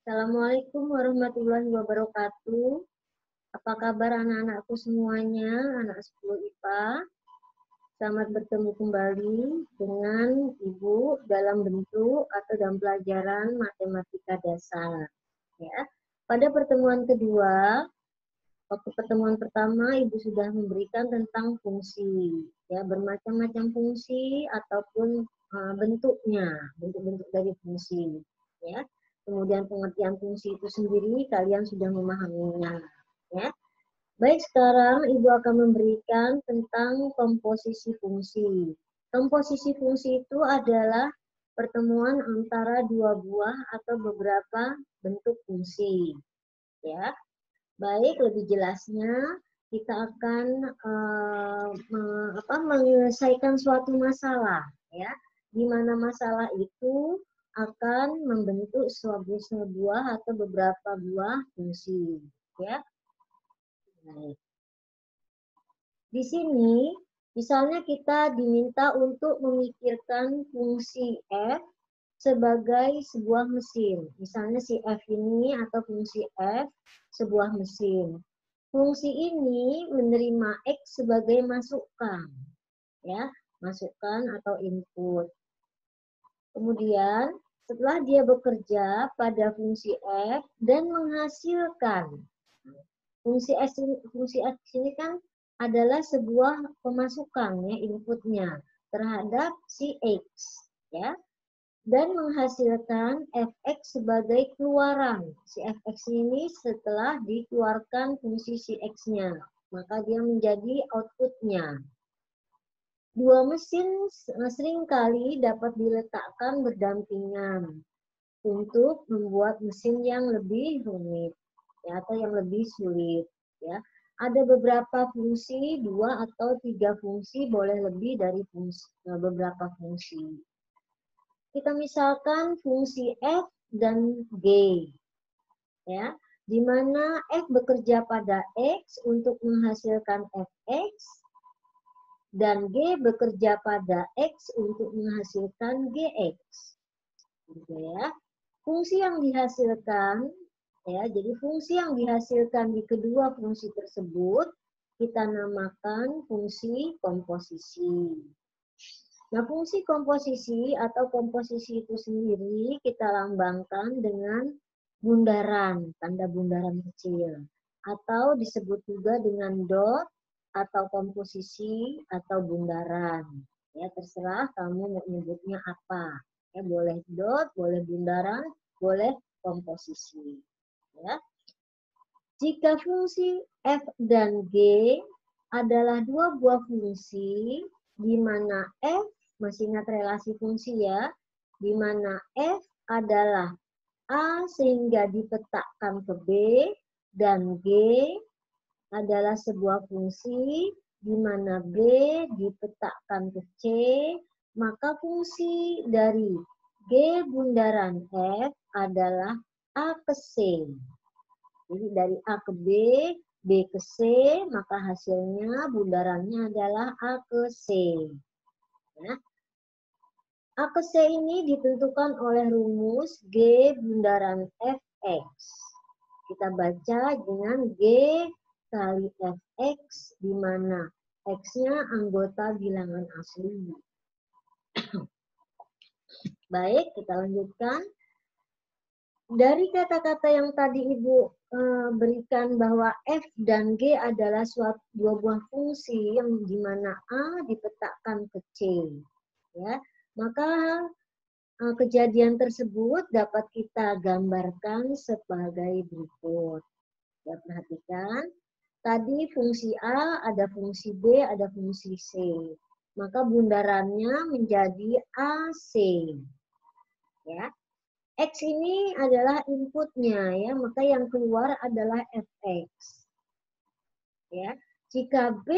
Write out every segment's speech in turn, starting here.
Assalamualaikum warahmatullahi wabarakatuh. Apa kabar anak-anakku semuanya, anak 10 IPA? Selamat bertemu kembali dengan Ibu dalam bentuk atau dalam pelajaran matematika dasar. Ya. Pada pertemuan kedua, waktu pertemuan pertama Ibu sudah memberikan tentang fungsi, ya bermacam-macam fungsi ataupun bentuknya, bentuk-bentuk dari fungsi. Ya. Kemudian pengertian fungsi itu sendiri kalian sudah memahaminya. Ya. Baik, sekarang Ibu akan memberikan tentang komposisi fungsi. Komposisi fungsi itu adalah pertemuan antara dua buah atau beberapa bentuk fungsi. Ya, baik, lebih jelasnya kita akan menyelesaikan suatu masalah, ya, di mana masalah itu akan membentuk sebuah atau beberapa buah fungsi, ya. Baik. Di sini, misalnya kita diminta untuk memikirkan fungsi F sebagai sebuah mesin. Misalnya si F ini atau fungsi F sebuah mesin. Fungsi ini menerima X sebagai masukan, ya, masukan atau input. Kemudian, setelah dia bekerja pada fungsi F dan menghasilkan fungsi X ini kan adalah sebuah pemasukan, ya, inputnya terhadap si X, ya, dan menghasilkan fx sebagai keluaran. Si fx ini setelah dikeluarkan fungsi si x-nya, maka dia menjadi outputnya. Dua mesin seringkali dapat diletakkan berdampingan untuk membuat mesin yang lebih rumit, ya, atau yang lebih sulit, ya. Ada beberapa fungsi, 2 atau 3 fungsi, boleh lebih dari beberapa fungsi. Kita misalkan fungsi F dan G, ya, di mana F bekerja pada X untuk menghasilkan Fx, dan G bekerja pada X untuk menghasilkan Gx. Gitu ya. Fungsi yang dihasilkan, ya, jadi fungsi yang dihasilkan di kedua fungsi tersebut kita namakan fungsi komposisi. Nah, fungsi komposisi atau komposisi itu sendiri kita lambangkan dengan bundaran, tanda bundaran kecil, atau disebut juga dengan dot atau komposisi atau bundaran. Ya, terserah kamu mau menyebutnya apa. Ya, boleh dot, boleh bundaran, boleh komposisi. Ya. Jika fungsi F dan G adalah dua buah fungsi, di mana F, masih ingat relasi fungsi ya, di mana F adalah A sehingga dipetakkan ke B, dan G adalah sebuah fungsi di mana B dipetakkan ke C, maka fungsi dari G bundaran F adalah A ke C. Jadi dari A ke B, B ke C, maka hasilnya bundarannya adalah A ke C. Ya. A ke C ini ditentukan oleh rumus G bundaran Fx. Kita baca dengan G kali Fx, di mana X-nya anggota bilangan asli. Baik, kita lanjutkan. Dari kata-kata yang tadi Ibu berikan bahwa F dan G adalah dua buah fungsi yang di mana A dipetakkan ke C. Ya, maka kejadian tersebut dapat kita gambarkan sebagai berikut. Ya, perhatikan. Tadi fungsi A, ada fungsi B, ada fungsi C. Maka bundarannya menjadi AC. Ya. X ini adalah inputnya, ya, maka yang keluar adalah Fx. Ya. Jika B,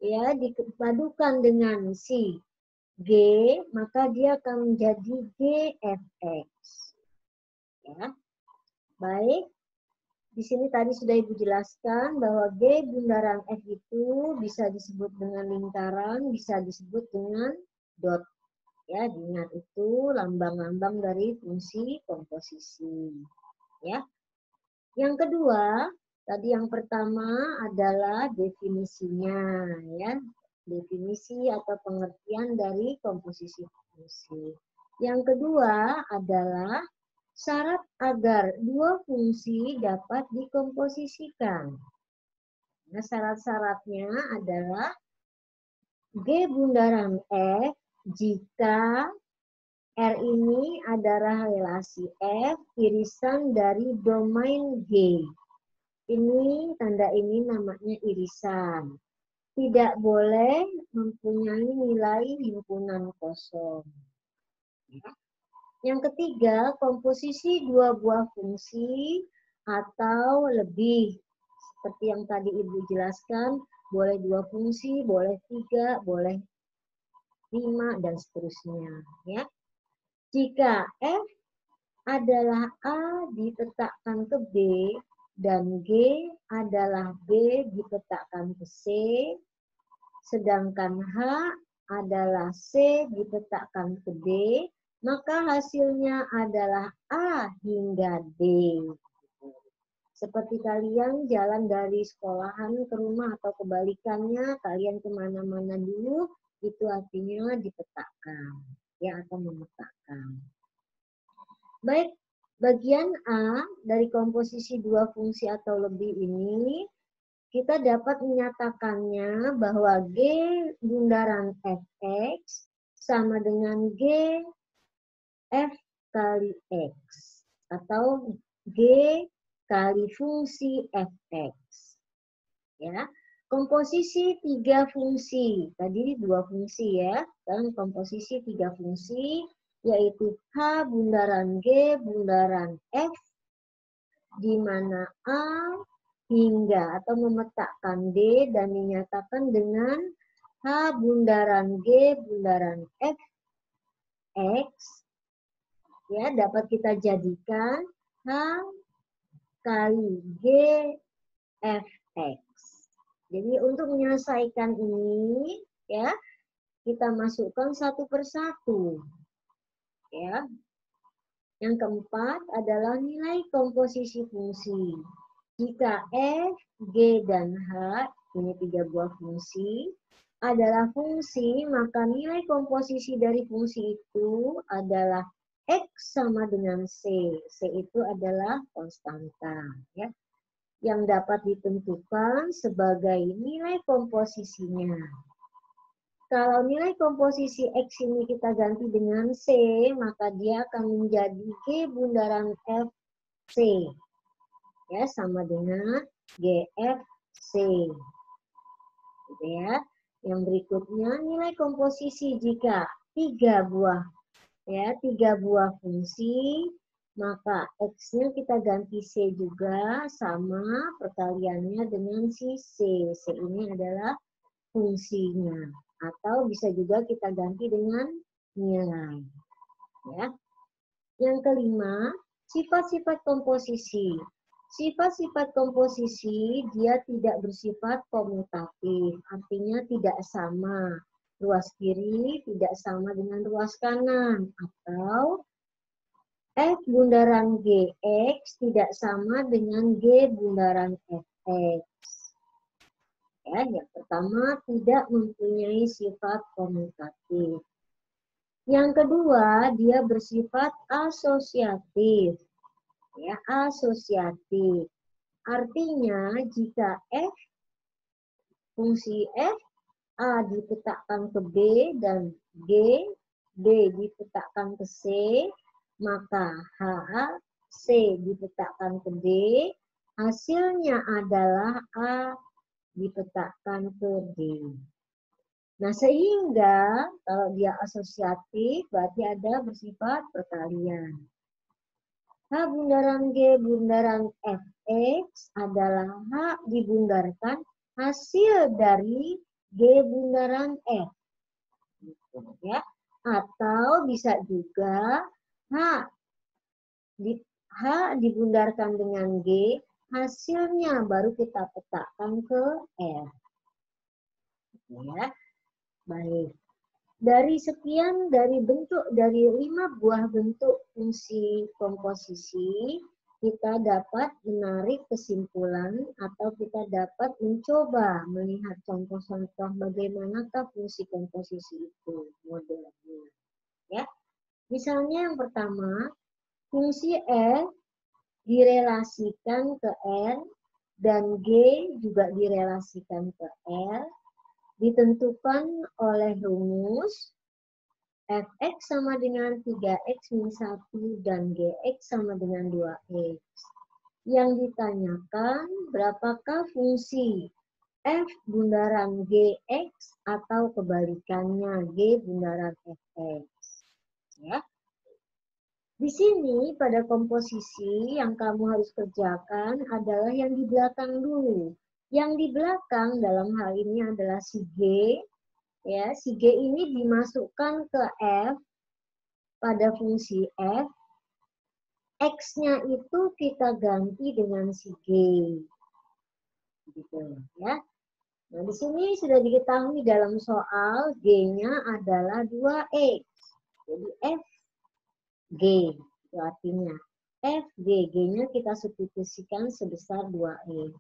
ya, dipadukan dengan si G, maka dia akan menjadi GFX. Ya. Baik. Di sini tadi sudah Ibu jelaskan bahwa G bundaran F itu bisa disebut dengan lingkaran, bisa disebut dengan dot. Ya, diingat itu lambang-lambang dari fungsi komposisi. Ya. Yang kedua, tadi yang pertama adalah definisinya, ya. Definisi atau pengertian dari komposisi fungsi. Yang kedua adalah syarat agar dua fungsi dapat dikomposisikan. Nah, syarat-syaratnya adalah G bundaran F jika R ini adalah relasi F irisan dari domain G. Ini tanda ini namanya irisan. Tidak boleh mempunyai nilai himpunan kosong. Yang ketiga, komposisi dua buah fungsi atau lebih. Seperti yang tadi Ibu jelaskan, boleh dua fungsi, boleh tiga, boleh 5, dan seterusnya. Ya. Jika F adalah A diletakkan ke B, dan G adalah B diletakkan ke C, sedangkan H adalah C diletakkan ke D, maka hasilnya adalah A hingga D. Seperti kalian jalan dari sekolahan ke rumah atau kebalikannya, kalian kemana-mana dulu, itu artinya dipetakan, ya, atau memetakan. Baik, bagian A dari komposisi dua fungsi atau lebih ini, kita dapat menyatakannya bahwa G bundaran Fx sama dengan G F kali X, atau G kali fungsi Fx. Ya, komposisi tiga fungsi, tadi dua fungsi ya, dan komposisi tiga fungsi, yaitu H bundaran G bundaran F, di mana A hingga atau memetakkan D dan dinyatakan dengan H bundaran G bundaran F X, ya, dapat kita jadikan H kali G F X. Jadi untuk menyelesaikan ini, ya, kita masukkan satu persatu. Ya. Yang keempat adalah nilai komposisi fungsi. Jika F, G, dan H, ini tiga buah fungsi, adalah fungsi, maka nilai komposisi dari fungsi itu adalah X sama dengan C. C itu adalah konstanta. Ya, yang dapat ditentukan sebagai nilai komposisinya. Kalau nilai komposisi X ini kita ganti dengan C, maka dia akan menjadi G bundaran FC. Ya, sama dengan GFC. Gitu ya. Yang berikutnya nilai komposisi jika tiga buah fungsi, maka X-nya kita ganti C juga, sama perkaliannya dengan si C. C ini adalah fungsinya. Atau bisa juga kita ganti dengan nilai. Ya. Yang kelima, sifat-sifat komposisi. Sifat-sifat komposisi dia tidak bersifat komutatif, artinya tidak sama. Ruas kiri tidak sama dengan ruas kanan, atau F bundaran GX tidak sama dengan G bundaran FX. Ya, yang pertama tidak mempunyai sifat komutatif. Yang kedua, dia bersifat asosiatif. Ya, asosiatif. Artinya jika F, fungsi F, A diletakkan ke B dan G, B diletakkan ke C, maka H, C diletakkan ke D, hasilnya adalah A diletakkan ke D. Nah, sehingga kalau dia asosiatif berarti ada bersifat perkalian. H bundaran G bundaran Fx adalah H dibundarkan hasil dari G bundaran F. Ya. Atau bisa juga H dibundarkan dengan G, hasilnya baru kita petakkan ke F. Ya. Baik. Dari sekian, dari 5 buah bentuk fungsi komposisi, kita dapat menarik kesimpulan atau kita dapat mencoba melihat contoh-contoh bagaimanakah fungsi komposisi itu modelnya. Ya. Misalnya yang pertama, fungsi F direlasikan ke R dan G juga direlasikan ke R, ditentukan oleh rumus fx sama dengan 3x min 1 dan gx sama dengan 2x. Yang ditanyakan berapakah fungsi f bundaran gx atau kebalikannya g bundaran fx. Ya. Di sini pada komposisi yang kamu harus kerjakan adalah yang di belakang dulu. Yang di belakang dalam hal ini adalah si G. Ya, si G ini dimasukkan ke F pada fungsi F. X-nya itu kita ganti dengan si G. Gitu, ya. Nah, di sini sudah diketahui dalam soal G-nya adalah 2X. Jadi F G, itu artinya F G, G-nya kita substitusikan sebesar 2X.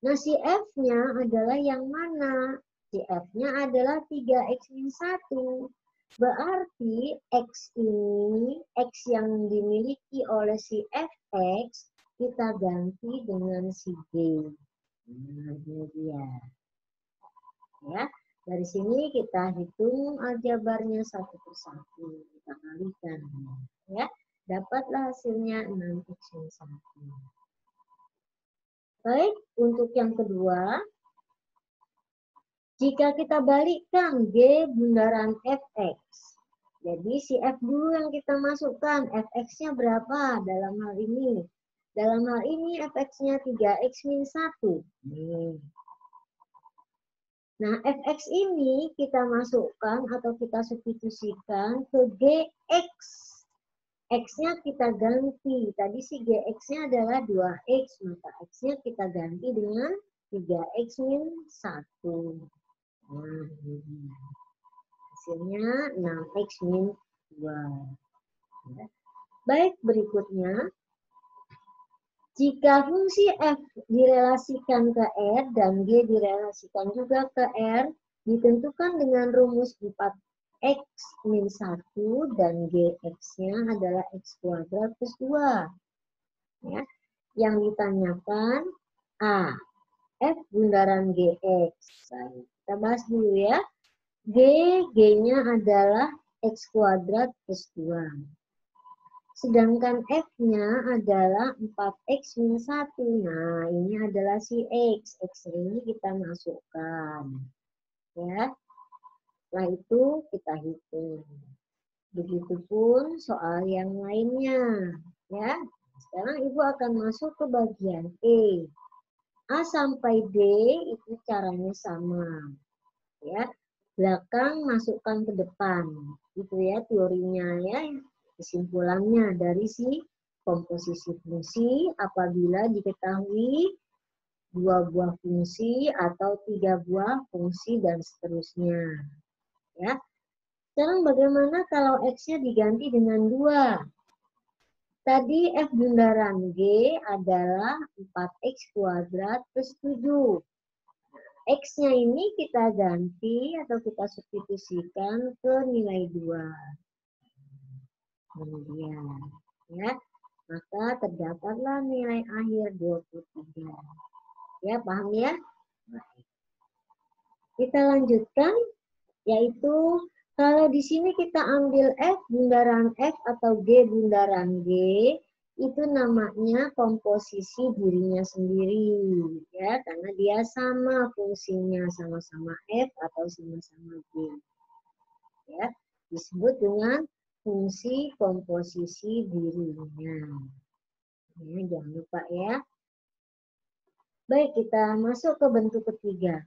Nah, si F-nya adalah yang mana? Si F-nya adalah 3X min 1. Berarti X ini, X yang dimiliki oleh si Fx, kita ganti dengan si G. Nah, ini dia. Ya, dari sini kita hitung aljabarnya satu persatu. Kita kalikan. Ya, dapatlah hasilnya 6x min 1. Baik, untuk yang kedua, jika kita balikkan G bundaran Fx, jadi si F dulu yang kita masukkan, Fx-nya berapa dalam hal ini? Dalam hal ini Fx-nya 3x min 1. Nah, Fx ini kita masukkan atau kita substitusikan ke Gx. X-nya kita ganti. Tadi si Gx-nya adalah 2x, maka X-nya kita ganti dengan 3x min 1. Nah, ini. Hasilnya 6x min 2. Ya. Baik, berikutnya. Jika fungsi f direlasikan ke R dan G direlasikan juga ke R, ditentukan dengan rumus 4x min 1 dan Gx-nya adalah x kuadrat plus 2. Ya. Yang ditanyakan A. F bundaran Gx. Baik, kita bahas dulu ya. G-nya adalah x kuadrat plus 2. Sedangkan F-nya adalah 4x min 1. Nah, ini adalah si X. X ini kita masukkan. Ya. Setelah itu kita hitung. Begitupun soal yang lainnya. Ya. Sekarang Ibu akan masuk ke bagian E. A sampai D itu caranya sama. Ya. Belakang masukkan ke depan. Itu ya teorinya ya. Kesimpulannya dari si komposisi fungsi apabila diketahui 2 buah fungsi atau 3 buah fungsi dan seterusnya. Ya. Sekarang bagaimana kalau X-nya diganti dengan 2? Tadi F bundaran G adalah 4x kuadrat plus 7. X-nya ini kita ganti atau kita substitusikan ke nilai 2. Kemudian, ya, maka terdapatlah nilai akhir 23. Ya, paham ya? Baik. Kita lanjutkan, yaitu kalau di sini kita ambil F bundaran F atau G bundaran G, itu namanya komposisi dirinya sendiri, ya, karena dia sama fungsinya, sama-sama F atau sama-sama G. Ya, disebut dengan fungsi komposisi dirinya. Ya, jangan lupa ya. Baik, kita masuk ke bentuk ketiga.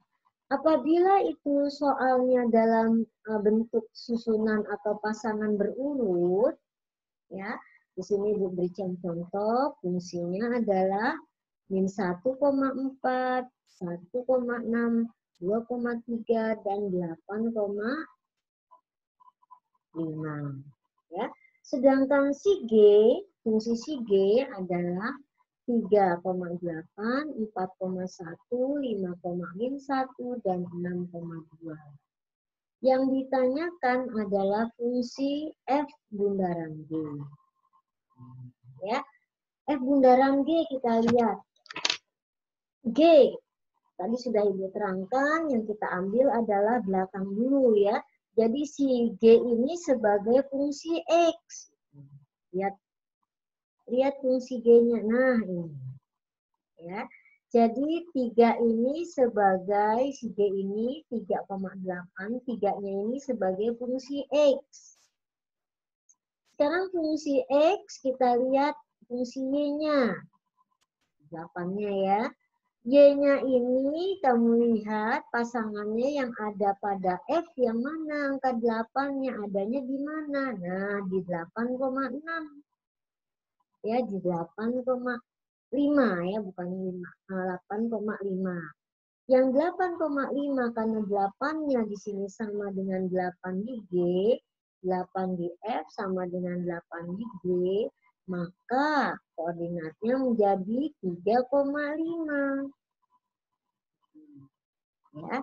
Apabila itu soalnya dalam bentuk susunan atau pasangan berurut, ya, di sini Ibu berikan contoh, fungsinya adalah min 1,4, 1,6, 2,3, dan 8,5. Ya. Sedangkan si G, fungsi si G adalah 3,8, 4,1, 5,1, dan 6,2. Yang ditanyakan adalah fungsi F bundaran G. Ya, F bundaran G kita lihat. G, tadi sudah Ibu terangkan, yang kita ambil adalah belakang dulu ya. Jadi si G ini sebagai fungsi X. Lihat fungsi G-nya. Nah, ini. Ya. Jadi 3 ini sebagai, si G ini 3,8, 3-nya ini sebagai fungsi X. Sekarang fungsi X, kita lihat fungsi Y-nya. 8-nya ya. Y-nya ini kamu lihat pasangannya yang ada pada F yang mana? Angka 8-nya adanya di mana? Nah, di 8,6. Ya, di 8,5 ya, bukan 5. 8,5. Yang 8,5 karena 8-nya di sini sama dengan 8 di G, 8 di F sama dengan 8 di G, maka koordinatnya menjadi 3,5. Ya.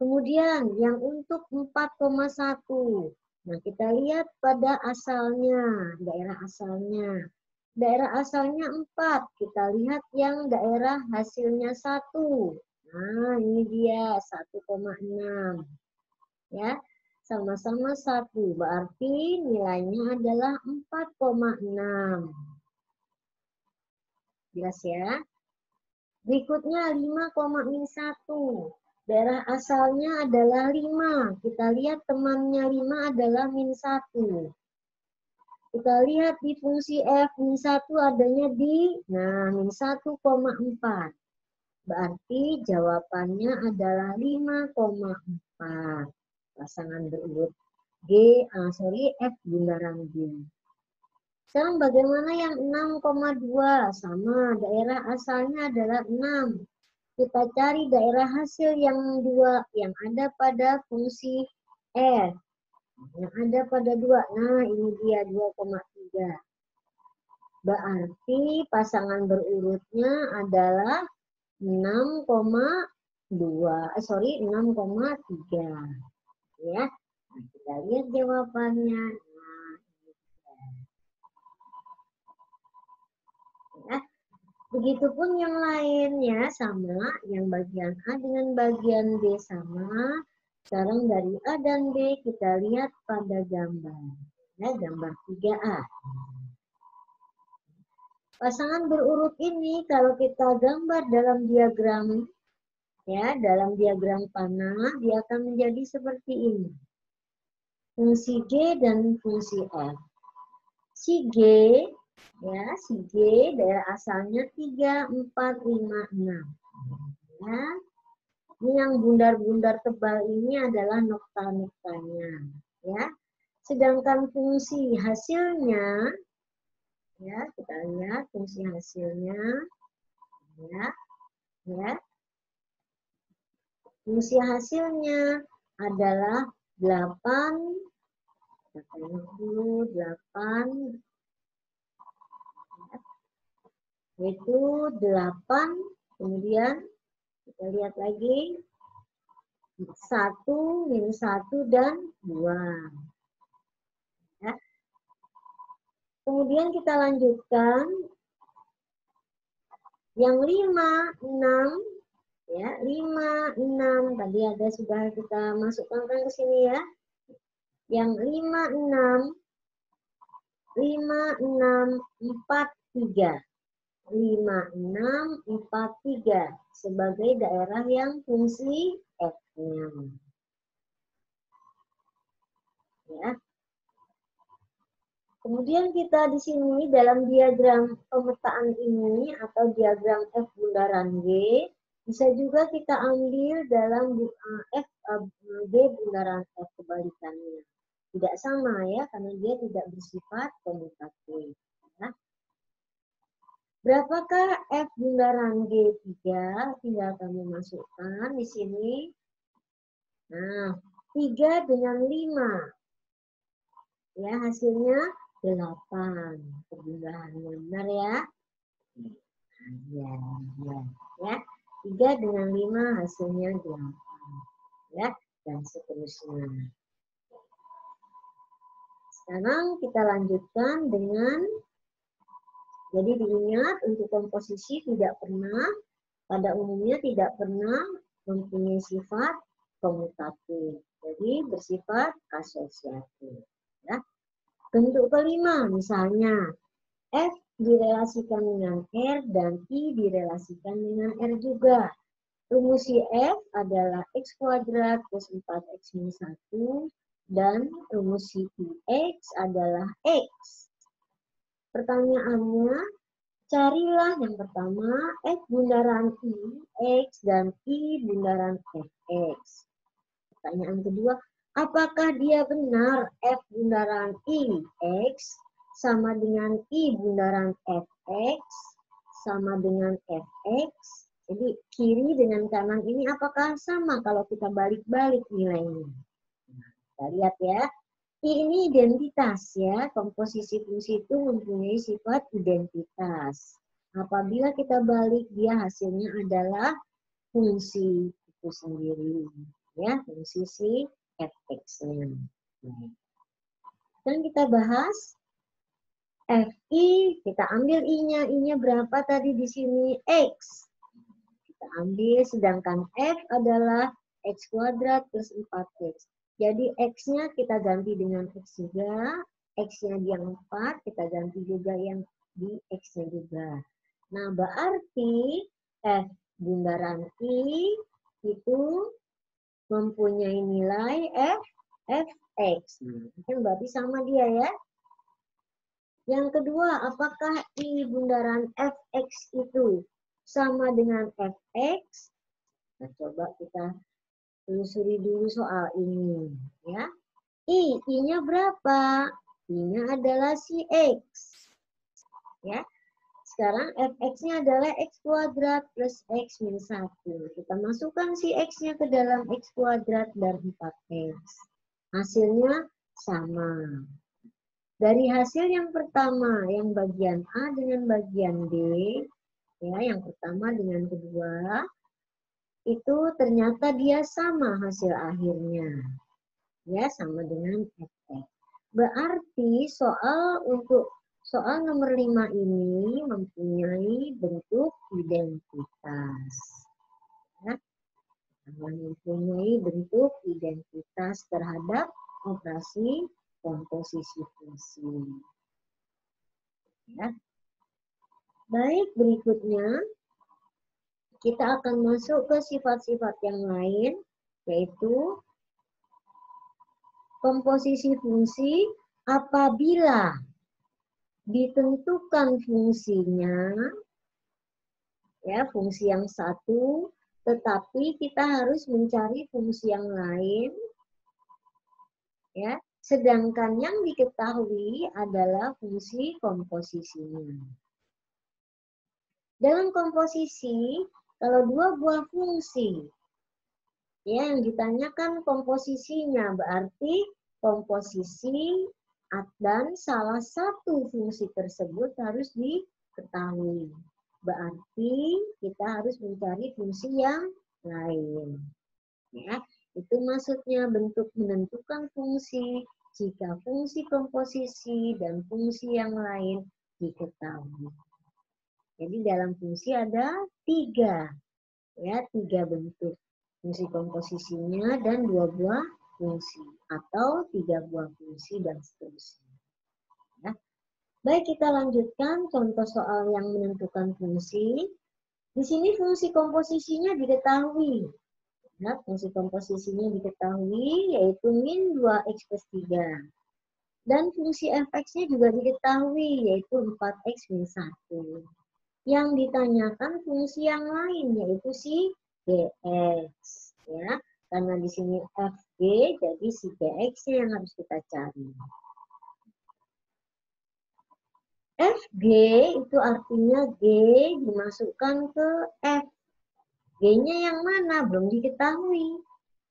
Kemudian yang untuk 4,1. Nah, kita lihat pada asalnya, daerah asalnya. Daerah asalnya 4. Kita lihat yang daerah hasilnya 1. Nah, ini dia 1,6. Ya. Sama-sama 1. Berarti nilainya adalah 4,6. Jelas ya? Berikutnya 5,1. Daerah asalnya adalah 5. Kita lihat temannya 5 adalah -1. Kita lihat di fungsi F, -1 adanya di, nah, -1,4. Berarti jawabannya adalah 5,4. Pasangan berurut F bundaran G. Sekarang bagaimana yang 6,2? Sama, daerah asalnya adalah 6. Kita cari daerah hasil yang 2, yang ada pada fungsi F. Yang ada pada 2. Nah, ini dia 2,3. Berarti pasangan berurutnya adalah 6,3. Ya. Nah, kita lihat jawabannya. Nah, ya. Begitupun yang lain ya, sama. Yang bagian A dengan bagian B sama. Sekarang dari A dan B kita lihat pada gambar. Ya, gambar 3A. Pasangan berurut ini kalau kita gambar dalam diagram, ya, dalam diagram panah, dia akan menjadi seperti ini. Fungsi G dan fungsi F. Si G, ya, si G daerah asalnya 3, 4, 5, 6. Ya. Ini yang bundar-bundar tebal ini adalah nokta-noktanya, ya. Sedangkan fungsi hasilnya, ya, kita lihat fungsi hasilnya, ya, ya. Fungsi hasilnya adalah 8, kita lihat dulu 8, yaitu 8, kemudian kita lihat lagi 1, -1, dan 2. Ya. Kemudian kita lanjutkan yang 5, 6, ya, 5, 6 tadi ada sudah kita masukkan ke sini ya. Yang 5, 6, 5, 6, 4, 3. 5, 6, 4, 3 sebagai daerah yang fungsi F-nya. Ya. Kemudian kita di sini dalam diagram pemetaan ini atau diagram F bundaran G, bisa juga kita ambil dalam F G bundaran F kebalikannya. Tidak sama ya, karena dia tidak bersifat komutatif. Ya. Berapakah F bundaran G3? Tinggal kamu masukkan di sini. Nah, 3 dengan 5. Ya, hasilnya 8. Perjumlahannya benar ya. Ya, ya, ya. 3 dengan 5 hasilnya 8. Ya, dan seterusnya. Sekarang kita lanjutkan dengan, jadi diingat untuk komposisi tidak pernah, pada umumnya tidak pernah mempunyai sifat komutatif. Jadi bersifat asosiatif. Ya. Bentuk kelima misalnya, F direlasikan dengan R dan I direlasikan dengan R juga. Rumus F adalah X kuadrat plus 4X minus 1 dan rumus X adalah X. Pertanyaannya, carilah yang pertama F bundaran I, X dan I bundaran Fx. Pertanyaan kedua, apakah dia benar F bundaran I, X sama dengan I bundaran Fx sama dengan Fx? Jadi kiri dengan kanan ini apakah sama kalau kita balik-balik nilainya? Kita lihat ya. Ini identitas ya, komposisi fungsi itu mempunyai sifat identitas. Apabila kita balik, dia hasilnya adalah fungsi itu sendiri, ya, fungsi si fx-nya. Dan kita bahas fi, kita ambil i-nya berapa tadi di sini? X. Kita ambil, sedangkan f adalah x kuadrat plus 4x. Jadi X-nya kita ganti dengan X juga, X-nya yang 4, kita ganti juga yang di X-nya juga. Nah, berarti F bundaran I itu mempunyai nilai Fx. Kan berarti sama dia ya. Yang kedua, apakah I bundaran Fx itu sama dengan Fx? Nah, coba kita telusuri dulu soal ini ya. I-nya berapa? I-nya adalah si X. Ya. Sekarang Fx-nya adalah X kuadrat plus X minus 1. Kita masukkan si X-nya ke dalam X kuadrat dan 4X. Hasilnya sama. Dari hasil yang pertama, yang bagian A dengan bagian B, ya, yang pertama dengan kedua, itu ternyata dia sama hasil akhirnya. Ya, sama dengan Fx. Berarti untuk soal nomor 5 ini mempunyai bentuk identitas. Ya, mempunyai bentuk identitas terhadap operasi komposisi fungsi. Ya. Baik, berikutnya kita akan masuk ke sifat-sifat yang lain, yaitu komposisi fungsi apabila ditentukan fungsinya, ya, fungsi yang satu, tetapi kita harus mencari fungsi yang lain, ya, sedangkan yang diketahui adalah fungsi komposisinya. Dalam komposisi, kalau dua buah fungsi, ya, yang ditanyakan komposisinya berarti komposisi dan salah satu fungsi tersebut harus diketahui. Berarti kita harus mencari fungsi yang lain. Ya, itu maksudnya bentuk menentukan fungsi jika fungsi komposisi dan fungsi yang lain diketahui. Jadi dalam fungsi ada 3, ya, 3 bentuk. Fungsi komposisinya dan 2 buah fungsi atau 3 buah fungsi dan seterusnya. Ya. Baik, kita lanjutkan contoh soal yang menentukan fungsi. Di sini fungsi komposisinya diketahui. Ya, fungsi komposisinya diketahui yaitu min 2x plus 3. Dan fungsi fx-nya juga diketahui yaitu 4x minus 1. Yang ditanyakan fungsi yang lain yaitu si gx, ya, karena di sini fg, jadi si gx-nya yang harus kita cari. Fg itu artinya g dimasukkan ke f. G-nya yang mana belum diketahui.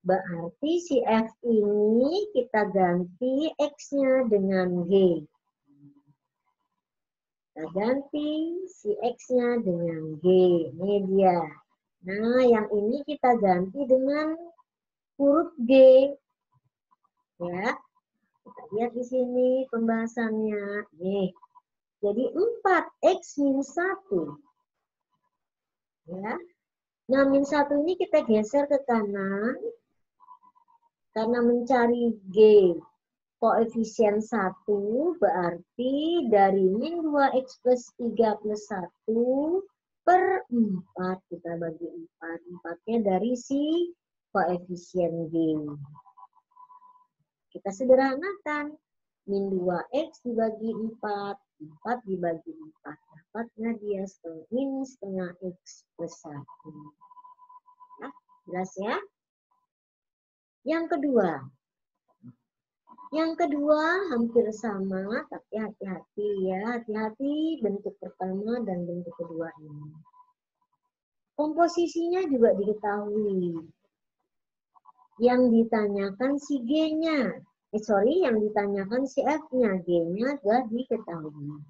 Berarti si F ini kita ganti X-nya dengan G. Kita ganti si X-nya dengan G. Ini dia. Nah, yang ini kita ganti dengan huruf G. Ya. Kita lihat di sini pembahasannya. Nih. Jadi 4X min 1. Ya. Nah, min 1 ini kita geser ke kanan. Karena mencari G koefisien 1 berarti dari min 2X plus 3 plus 1 per 4. Kita bagi 4. 4-nya dari si koefisien G. Kita sederhanakan. Min 2X dibagi 4. 4 dibagi 4. Dapatnya dia min setengah X plus 1. Nah, jelas ya? Yang kedua hampir sama, tapi hati-hati ya. Hati-hati bentuk pertama dan bentuk kedua ini. Komposisinya juga diketahui. Yang ditanyakan si G-nya. Yang ditanyakan si F-nya. G-nya sudah diketahui.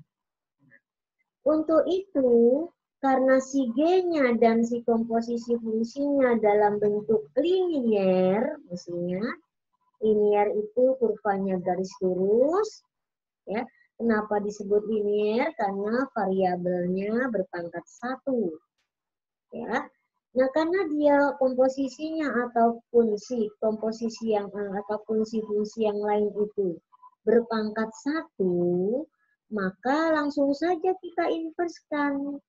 Untuk itu, karena si G-nya dan si komposisi fungsinya dalam bentuk linier, maksudnya linier itu kurvanya garis lurus, ya. Kenapa disebut linier? Karena variabelnya berpangkat 1, ya. Nah, karena dia komposisinya ataupun si komposisi yang ataupun si fungsi yang lain itu berpangkat 1, maka langsung saja kita inverskan.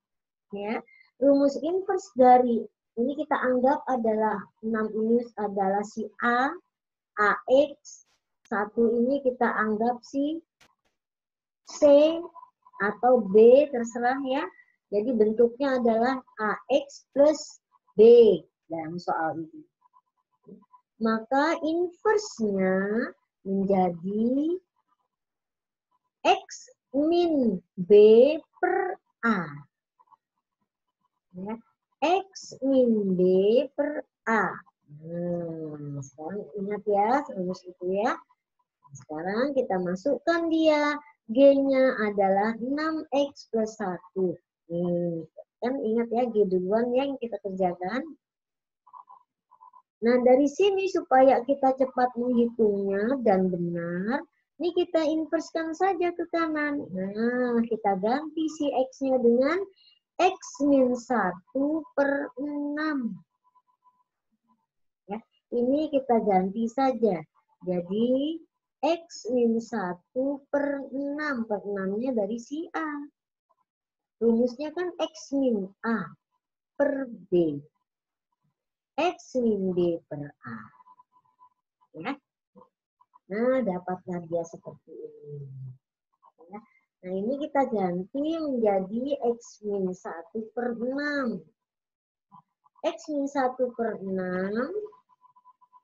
Ya, rumus inverse dari ini kita anggap adalah 6 ini adalah si A, AX, 1 ini kita anggap si C atau B, terserah ya. Jadi bentuknya adalah AX plus B dalam soal ini. Maka inverse-nya menjadi X min B per A. Ya, X min B per A. Sekarang ingat ya, rumus itu ya. Sekarang kita masukkan dia. G-nya adalah 6X plus 1. Kan ingat ya, G duluan yang kita kerjakan. Nah, dari sini supaya kita cepat menghitungnya dan benar, ini kita inverskan saja ke kanan. Nah, kita ganti si X-nya dengan X min 1 per 6. Ya, ini kita ganti saja. Jadi, X min 1 per 6. Per 6-nya dari si A. Rumusnya kan X min A per B. X min B per A. Ya. Nah, dapatlah dia seperti ini. Ya. Nah, ini kita ganti menjadi X min 1 per 6. X min 1 per 6,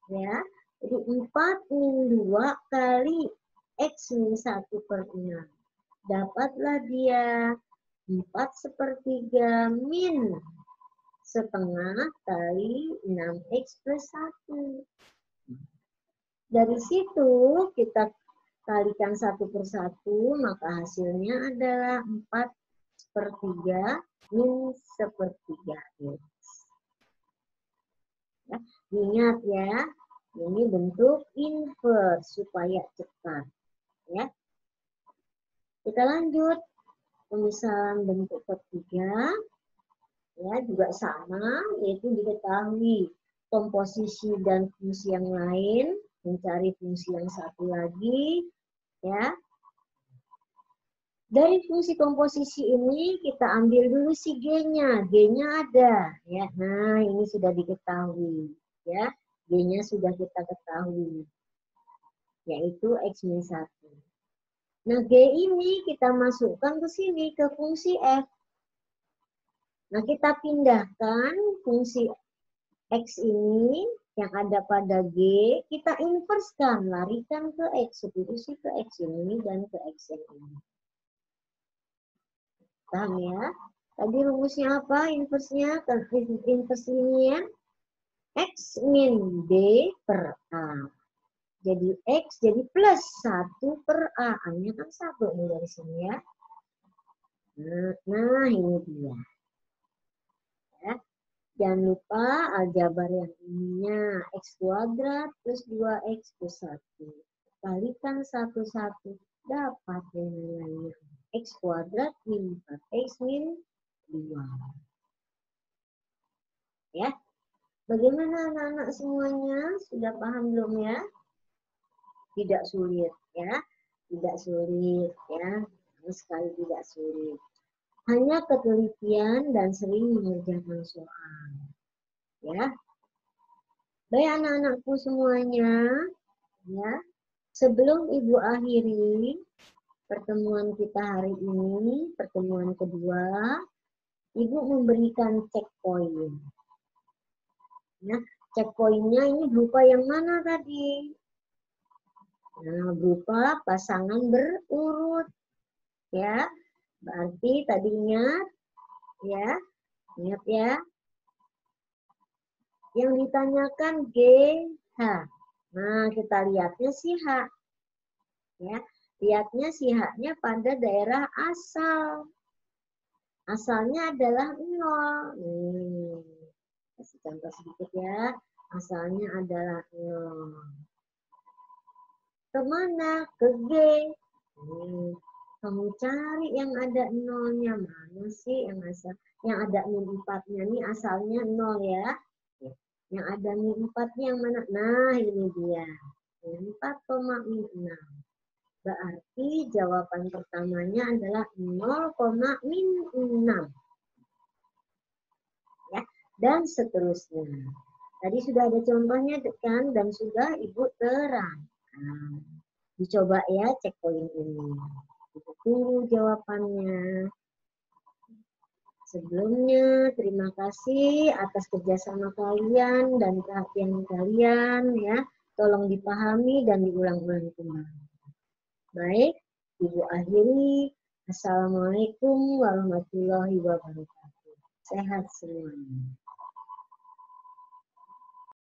ya. Jadi 4 min 2 kali X min 1 per 6. Dapatlah dia 4/3 min setengah kali 6X plus 1. Dari situ kita kalikan 1 per 1, maka hasilnya adalah 4/3 min 1/3 X. Ya, ingat ya, ini bentuk inverse supaya cepat. Ya. Kita lanjut. Pemisahan bentuk ketiga. Ya, juga sama, yaitu diketahui komposisi dan fungsi yang lain, mencari fungsi yang satu lagi, ya. Dari fungsi komposisi ini kita ambil dulu si G-nya. G-nya ada, ya. Nah, ini sudah diketahui, ya. G-nya sudah kita ketahui, yaitu X min 1. Nah, G ini kita masukkan ke sini, ke fungsi F. Nah, kita pindahkan fungsi X ini yang ada pada G, kita inverskan, larikan ke X, substitusi ke X ini dan ke X yang ini. Paham ya? Tadi rumusnya apa? Inverse-nya, inverse linear. X min B per A. Jadi X jadi plus 1 per A. A-nya kan 1 nih dari sini ya. Nah ini dia. Ya. Jangan lupa aljabar yang ininya. X kuadrat plus 2X plus 1. Kalikan 1, 1. Dapat yang nilainya. X kuadrat min 4X min 2. Ya. Bagaimana anak-anak semuanya? Sudah paham belum ya? Tidak sulit ya. Tidak sulit ya. Sama sekali tidak sulit. Hanya ketelitian dan sering mengerjakan soal. Ya. Baik anak-anakku semuanya, ya. Sebelum Ibu akhiri pertemuan kita hari ini, pertemuan kedua, Ibu memberikan checkpoint. Ya, checkpointnya ini berupa yang mana tadi? Nah, berupa pasangan berurut. Ya, berarti tadi ingat ya. Yang ditanyakan G, H. Nah, kita lihatnya si H. Ya, lihatnya si H-nya pada daerah asal. Asalnya adalah 0. Kasih contoh sedikit ya. Asalnya adalah 0. Kemana? Ke G. Kamu cari yang ada 0-nya. Mana sih yang asal? Yang ada min 4-nya nih asalnya 0 ya. Yang ada min 4-nya yang mana? Nah, ini dia. 4, min 6. Berarti jawaban pertamanya adalah 0, min 6. Ya, dan seterusnya. Tadi sudah ada contohnya kan dan sudah Ibu terangkan. Dicoba ya checkpoint ini. Ibu tunggu jawabannya. Sebelumnya terima kasih atas kerjasama kalian dan perhatian kalian ya. Tolong dipahami dan diulang-ulang kembali. Baik, Ibu akhiri. Assalamualaikum warahmatullahi wabarakatuh. Sehat semuanya.